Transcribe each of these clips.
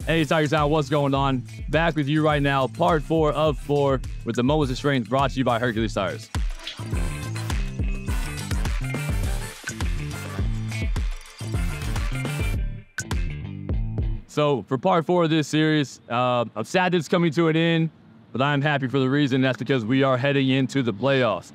Hey, Tiger Town, what's going on? Back with you right now, part 4 of 4 with the Moments of Strength brought to you by Hercules Tires. So for part 4 of this series, I'm sad that it's coming to an end, but I'm happy for the reason. That's because we are heading into the playoffs.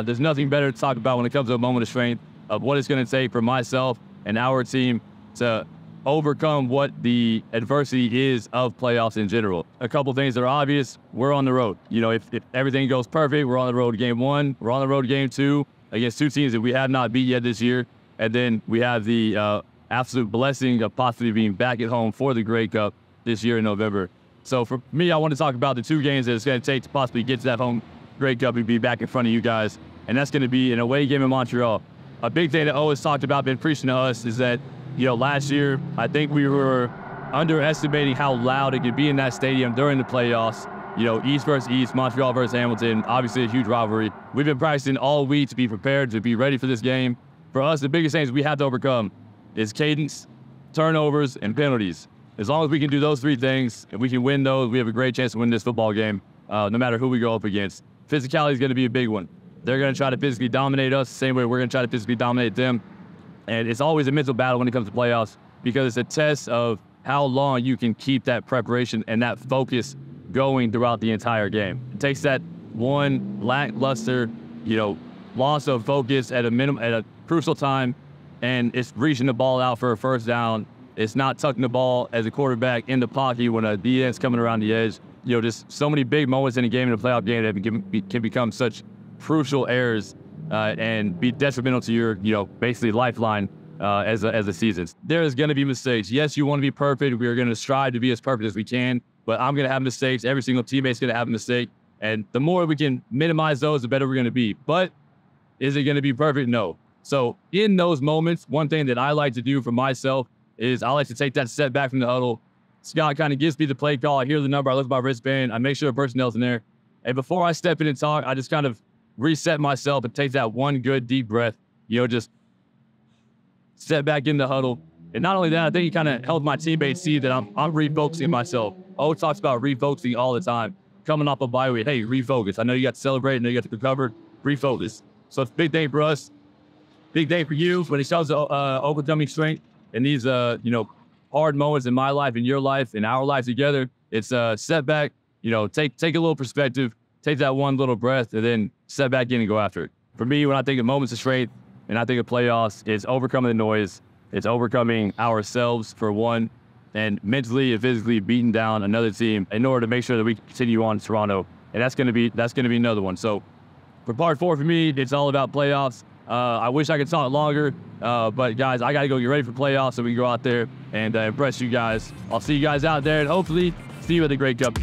There's nothing better to talk about when it comes to a moment of strength of what it's going to take for myself and our team to overcome what the adversity is of playoffs in general. A couple things that are obvious. We're on the road. You know, if everything goes perfect, we're on the road game 1. We're on the road game 2 against 2 teams that we have not beat yet this year. And then we have the absolute blessing of possibly being back at home for the Grey Cup this year in November. So for me, I want to talk about the 2 games that it's going to take to possibly get to that home Grey Cup and be back in front of you guys. And that's going to be an away game in Montreal. A big thing that O's talked about, been preaching to us, is that, you know, last year, I think we were underestimating how loud it could be in that stadium during the playoffs. You know, East versus East, Montreal versus Hamilton, obviously a huge rivalry. We've been practicing all week to be prepared, to be ready for this game. For us, the biggest things we have to overcome is cadence, turnovers, and penalties. As long as we can do those 3 things, and we can win those, we have a great chance to win this football game, no matter who we go up against. Physicality is going to be a big one. They're going to try to physically dominate us the same way we're going to try to physically dominate them. And it's always a mental battle when it comes to playoffs because it's a test of how long you can keep that preparation and that focus going throughout the entire game. It takes that one lackluster, you know, loss of focus at a crucial time, and it's reaching the ball out for a first down. It's not tucking the ball as a quarterback in the pocket when a DN's coming around the edge. You know, just so many big moments in a game, in a playoff game, that can become such crucial errors and be detrimental to your, you know, basically lifeline as a season. There is going to be mistakes. Yes, you want to be perfect. We are going to strive to be as perfect as we can, but I'm going to have mistakes. Every single teammate's going to have a mistake. And the more we can minimize those, the better we're going to be. But is it going to be perfect? No. So in those moments, one thing that I like to do for myself is I like to take that step back from the huddle. Scott kind of gives me the play call. I hear the number. I look at my wristband. I make sure the personnel's in there. And before I step in and talk, I just kind of reset myself and take that one good deep breath, you know, just step back in the huddle. And not only that, I think it kind of helped my teammates see that I'm refocusing myself. O talks about refocusing all the time. Coming off a bye week, hey, refocus. I know you got to celebrate, I know you got to recover, refocus. So it's a big day for us, big day for you when it comes to overcoming strength and these, you know, hard moments in my life, in your life, in our life together. It's a setback, you know, take a little perspective, take that one little breath, and then step back in and go after it. For me, when I think of moments of strength and I think of playoffs, it's overcoming the noise. It's overcoming ourselves, for one, and mentally and physically beating down another team in order to make sure that we continue on to Toronto. And that's going to be another one. So for part 4 for me, it's all about playoffs. I wish I could talk longer, but guys, I got to go get ready for playoffs so we can go out there and impress you guys. I'll see you guys out there, and hopefully see you at the Grey Cup.